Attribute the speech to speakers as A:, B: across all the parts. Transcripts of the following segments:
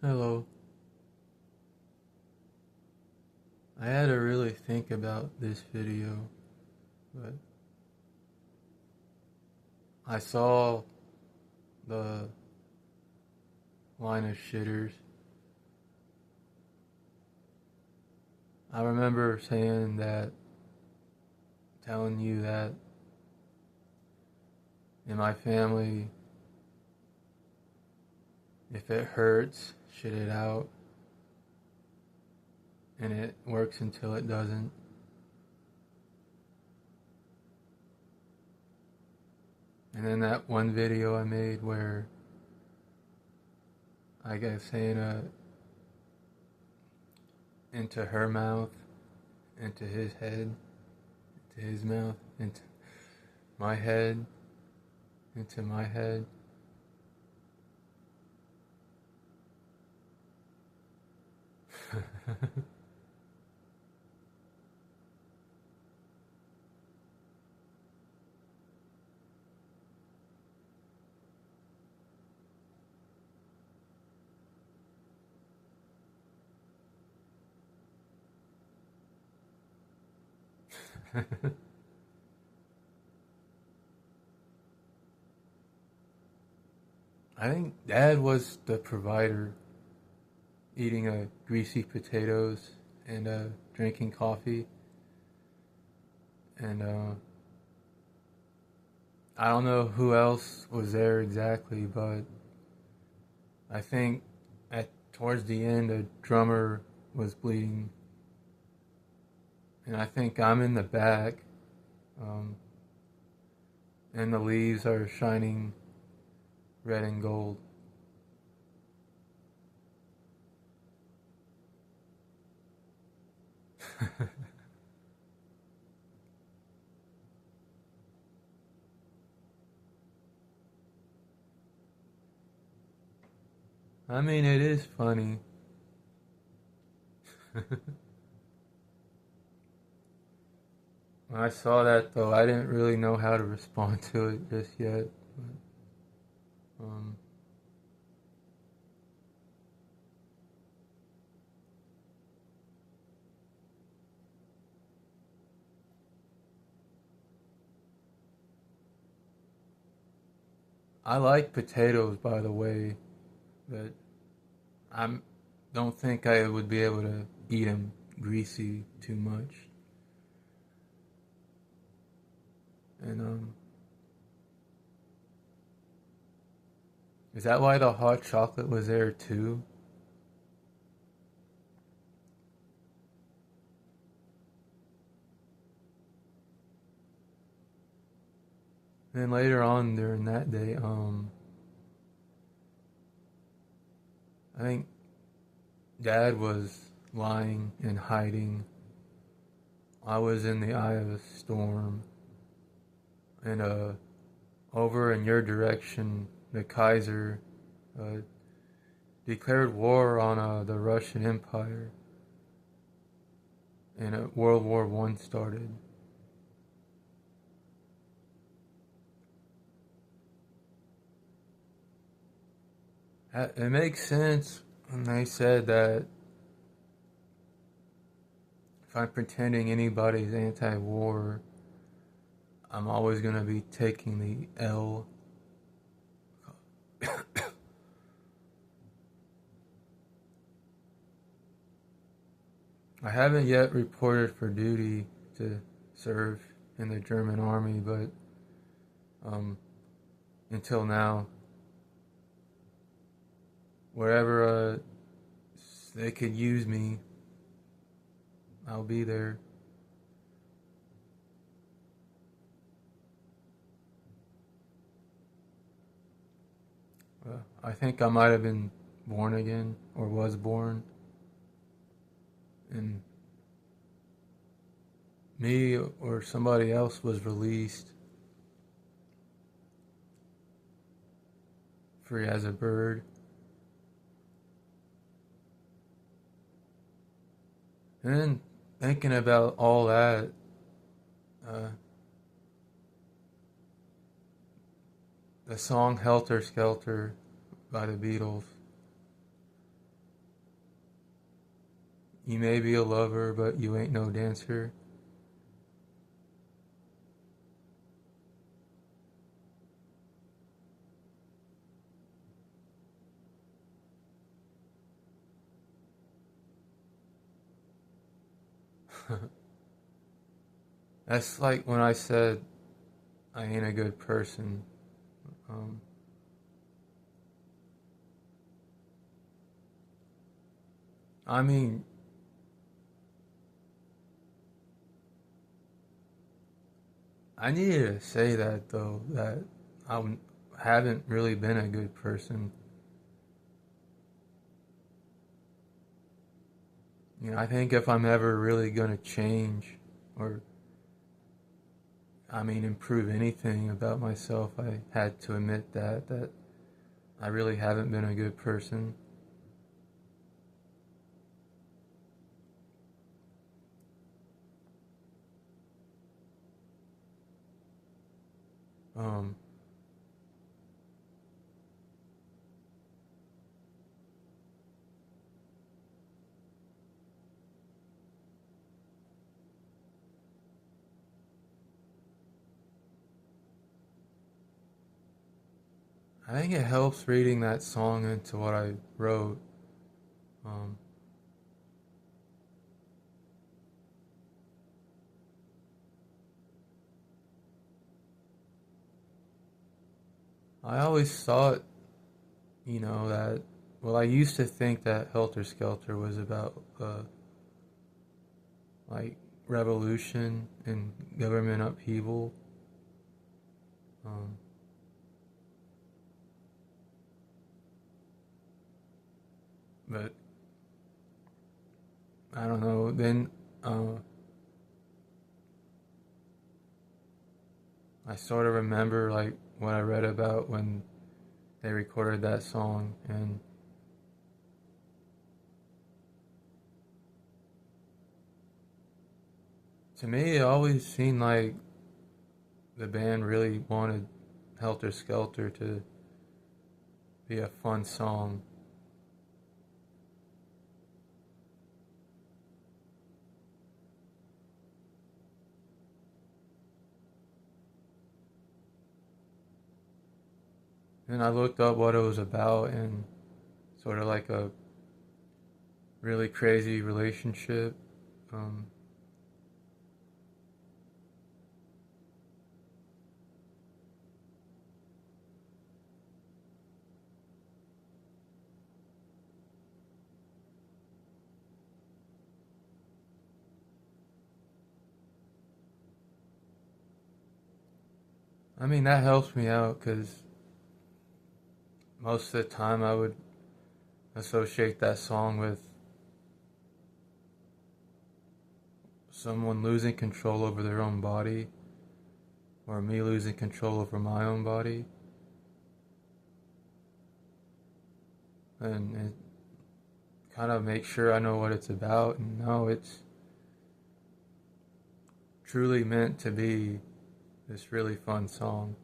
A: Hello. I had to really think about this video, but I saw the line of shitters. I remember saying that, telling you that in my family, if it hurts, shit it out, and it works until it doesn't. And then that one video I made where I guess saying into her mouth, into his head, into his mouth, into my head, into my head. I think Dad was the provider, eating greasy potatoes and drinking coffee. And I don't know who else was there exactly, but I think at towards the end, a drummer was bleeding, and I think I'm in the back, um, and the leaves are shining red and gold. I mean, it is funny. When I saw that, though, I didn't really know how to respond to it just yet. But, I like potatoes, by the way, but I don't think I would be able to eat them greasy too much. And is that why the hot chocolate was there too? Then later on during that day, I think Dad was lying and hiding. I was in the eye of a storm, and over in your direction, the Kaiser uh, declared war on the Russian Empire, and World War One started. It makes sense when they said that if I'm pretending anybody's anti-war, I'm always going to be taking the L. I haven't yet reported for duty to serve in the German army, but um, until now, wherever they could use me, I'll be there. I think I might have been born again or was born, and me or somebody else was released free as a bird. And then thinking about all that, uh, the song Helter Skelter by the Beatles, You may be a lover, but you ain't no dancer. That's like when I said I ain't a good person. Um, I mean, I needed to say that though, that I haven't really been a good person. You know, I think if I'm ever really gonna change, or I mean, improve anything about myself, I had to admit that I really haven't been a good person. Um, I think it helps reading that song into what I wrote. Um, I always thought, that, well, I used to think that Helter Skelter was about, like, revolution and government upheaval. Um, but I don't know. Then uh, I sort of remember, like, what I read about when they recorded that song, and to me, it always seemed like the band really wanted Helter Skelter to be a fun song. And I looked up what it was about, and sort of like a really crazy relationship. Um, I mean, that helps me out because most of the time I would associate that song with someone losing control over their own body, or me losing control over my own body. And it kind of makes sure I know what it's about and know it's truly meant to be this really fun song.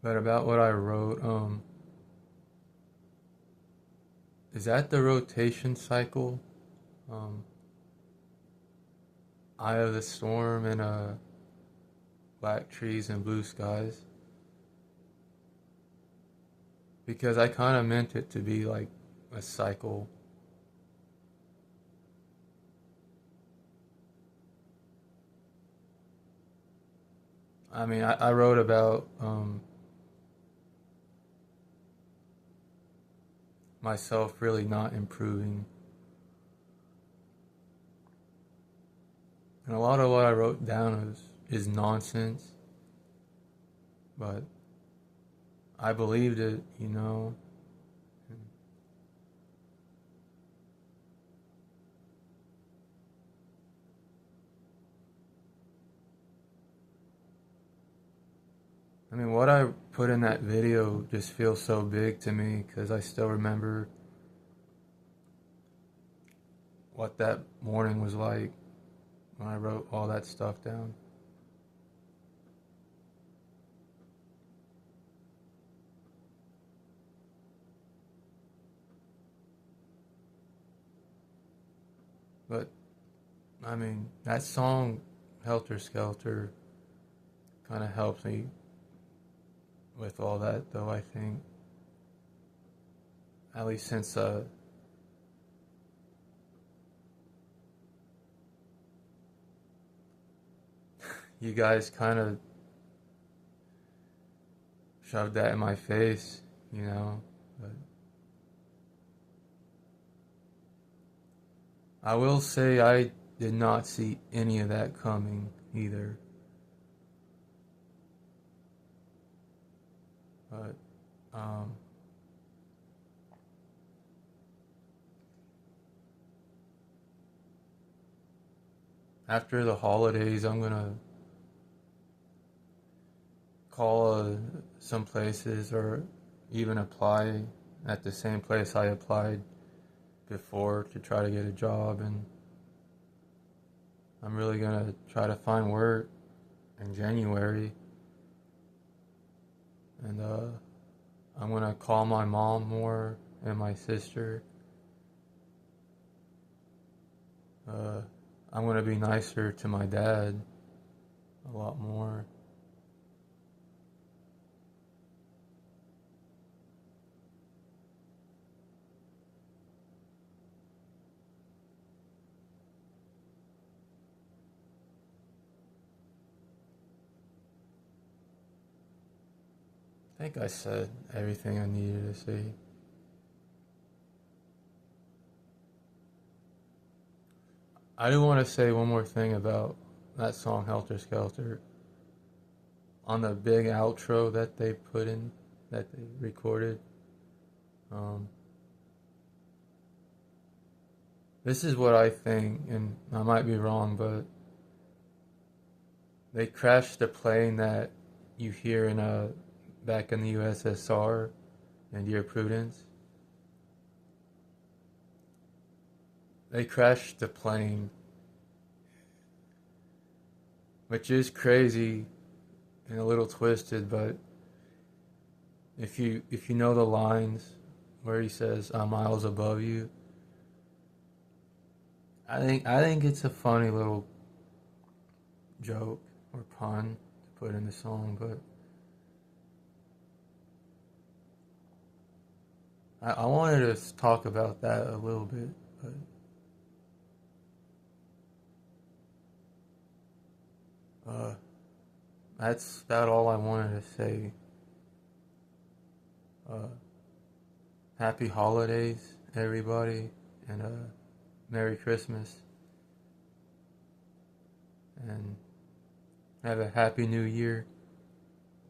A: But about what I wrote, is that the rotation cycle? Um, Eye of the Storm and Black Trees and Blue Skies? Because I kind of meant it to be like a cycle. I mean, I wrote about myself really not improving. And a lot of what I wrote down is nonsense, but I believed it. I mean, what I put in that video just feels so big to me because I still remember what that morning was like when I wrote all that stuff down. But I mean, that song, Helter Skelter, kind of helps me with all that, though, I think. At least since you guys kind of shoved that in my face, you know. But I will say I did not see any of that coming either. But um, after the holidays, I'm gonna call some places or even apply at the same place I applied before to try to get a job, and I'm really gonna try to find work in January, and I'm gonna call my mom more and my sister. Uh, I'm gonna be nicer to my dad a lot more. I think I said everything I needed to say. I do want to say one more thing about that song Helter Skelter. On the big outro that they put in, that they recorded, um, this is what I think, and I might be wrong, but they crashed the plane that you hear in back in the USSR and Dear Prudence. They crashed the plane, which is crazy and a little twisted, but if you know the lines where he says "I'm miles above you," I think it's a funny little joke or pun to put in the song, but I wanted to talk about that a little bit, but uh, that's about all I wanted to say. Uh, Happy holidays, everybody, and Merry Christmas, and have a happy new year.